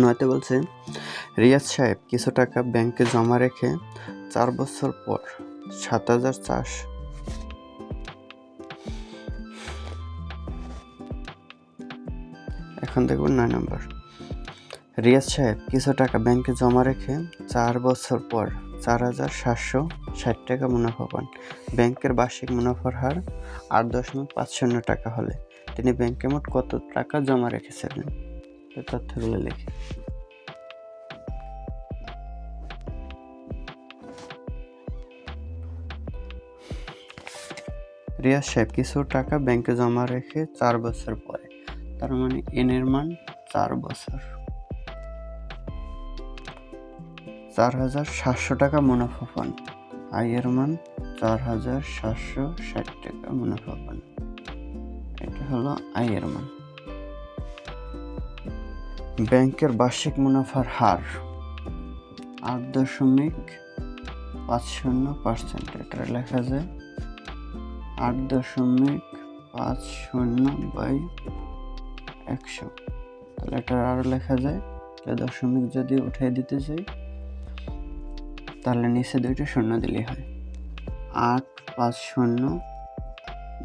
নয়তে বলছে রিয়াজ সাহেব কিছু টাকা ব্যাংকে জমা রেখে 4 বছর পর 7,400 এখন দেখব 9 নম্বর। রিয়াজ সাহেব কিছু টাকা ব্যাংকে জমা রেখে 4 বছর পর 4,760 টাকা মুনাফা পান। ব্যাংকের বার্ষিক মুনাফার হার 8.50 টাকা হলে তিনি ব্যাংকে মোট কত টাকা জমা রেখেছিলেন? তথ্যগুলো লিখি। রিয়াজ সাহেব কিছু টাকা ব্যাংকে জমা রেখে 4 বছর পরে, তার মানে এন এর মান 4 বছর, 4,700 টাকা মুনাফা পান। আই এর মান 4,760 টাকা মুনাফা পান। এটা হলো আই এর মান। ব্যাংকের বার্ষিক মুনাফার হার 8.50%। এটা লেখা যায় 8.50/100। তাহলে এটা আরো লেখা যায়, দশমিক যদি উঠিয়ে দিতে চাই তাহলে নিচে 2টা শূন্য দিলেই হয়। 850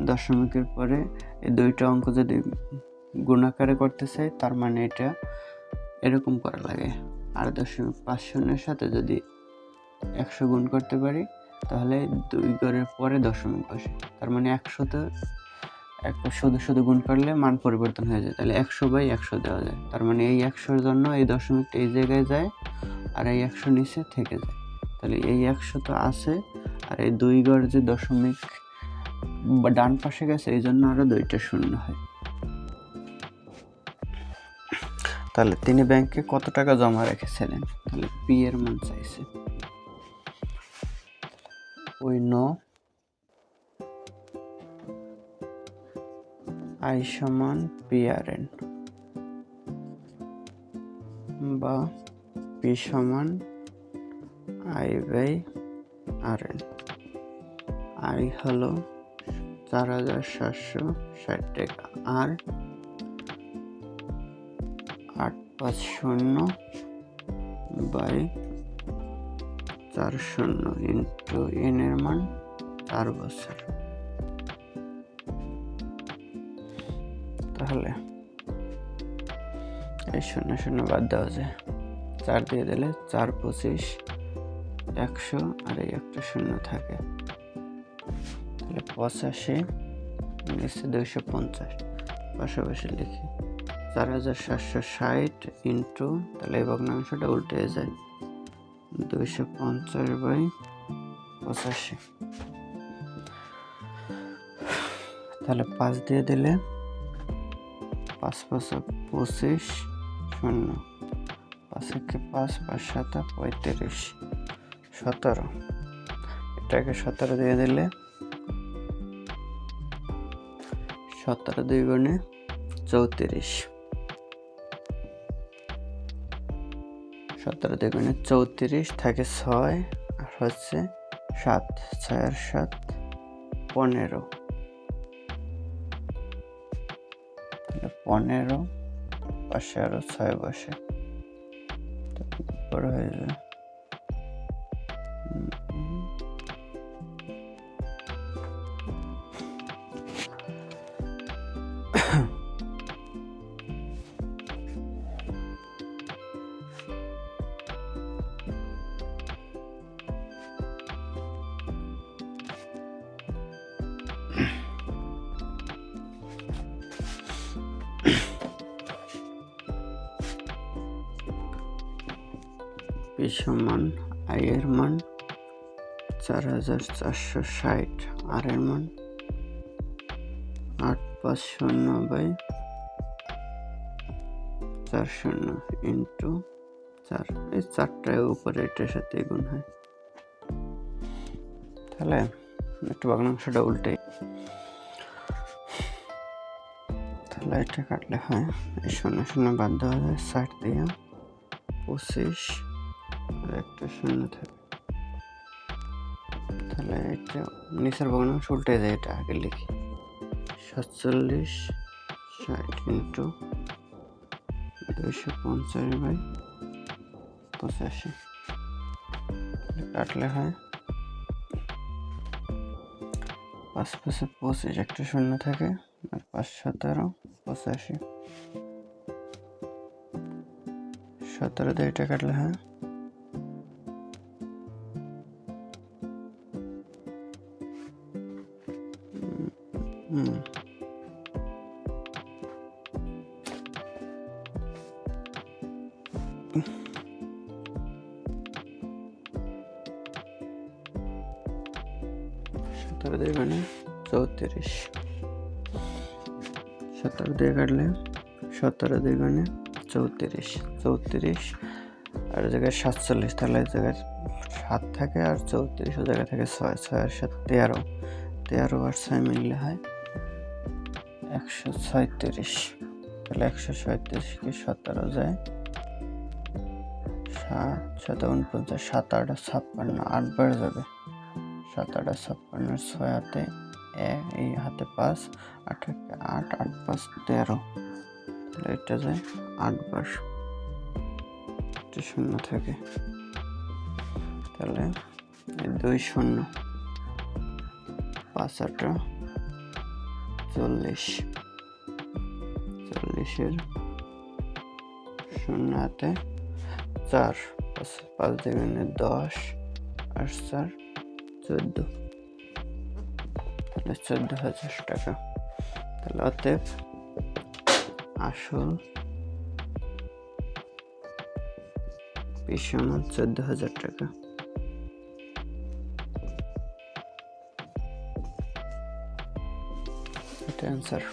দশমিকের পরে এই 2টা অঙ্ক যদি গুণাকারে করতে চাই তার মানে এটা এরকম করা লাগে। 8.50 সাথে যদি 100 গুণ করতে পারি তাহলে 2 ঘরের পরে দশমিক বসে, তার মানে 100তে শুধু শুধু গুণ করলে মান পরিবর্তন হয়ে যায়, তাহলে 100/100 দেওয়া যায়। তার মানে এই 100-র জন্য এই দশমিকটা এই জায়গায় যায় আর এই 100 নিচে থেকে যায়। তাহলে এই 100 তো আছে আর এই 2 ঘর যে দশমিক ডান পাশে গেছে এই জন্য আরো 2টা শূন্য হয়। তাহলে তিনি ব্যাংকে কত টাকা জমা রেখেছিলেন? তাহলে পি এর মান চাইছে। We know I সমান PRN বা P সমান I/RN। I হলো 4,760 টাকা আর 850/40 ইন্টু এন এর মান 4 বছর। তাহলে এই 0 বাদ দেওয়া যায়, 4 দিয়ে দিলে 4 25 100 আর এই একটা শূন্য থাকে, তাহলে 85 নিচে 250 পাশাপাশি লিখি 4,760 ইন্টু, তাহলে এই ভগ্নাংশটা উল্টে যায় 250/85। তাহলে 5 দিয়ে দিলে 5 5 25 শূন্য, 5 একে 5 5 7 35 17। এটাকে 17 দিয়ে দিলে 17 2 গুণে 34, 17 2 গুণে 34 থাকে 6 আর হচ্ছে 7, 6 আর 7 15, 15 পাশে আরো 6 বসে বড় হয়ে যায়। পি সমান আই এর মান 4,460, আর এর মান 850/40 ইন্টু 4। এই 4টায় উপরে এটার সাথে গুণ হয়। তাহলে একটু ভগ্নাংশটা উল্টে, তাহলে এটা কাটলে হয় এই 0 বাদ দেওয়া যায়, 60 দিয়ে 25 আর একটা শূন্য থাকে, তাহলে এটা নিচের ভগ্নাংশ উল্টে যায়, এটা আগে লিখি 47 60 ইন্টু 250/85 কাটলে হয় 5 5 25, একটা শূন্য থাকে, আর 5 17 85, 17 দিয়ে এটা কাটলে হয় 17 দিয়ে মানে 34, 17 দিয়ে কাটলে 17 দিয়ে মানে 34, 34 আর জায়গায় 47, তাহলে এই জায়গায় 7 থাকে আর 34 ও জায়গায় থাকে 6, 6 আর 7 13, 13 আর 6 মিললে হয় 137, তাহলে 137 কে 17 যায় 7 7 49, 7 8 56, 8 বার যাবে, 7 8 56, 6 হাতে 1, এই হাতে 5, 8 8 8 5 13, তাহলে এটা যায় 8 বার, এটা শূন্য থাকে, তাহলে 2 0 5 8 40, 40 শূন্য হাতে 4, 5 দিয়ে 10 আর 4 14, তাহলে 14,000 টাকা। তাহলে অতএব আসল পিস সমান 14,000 টাকা। এটা অ্যান্সার।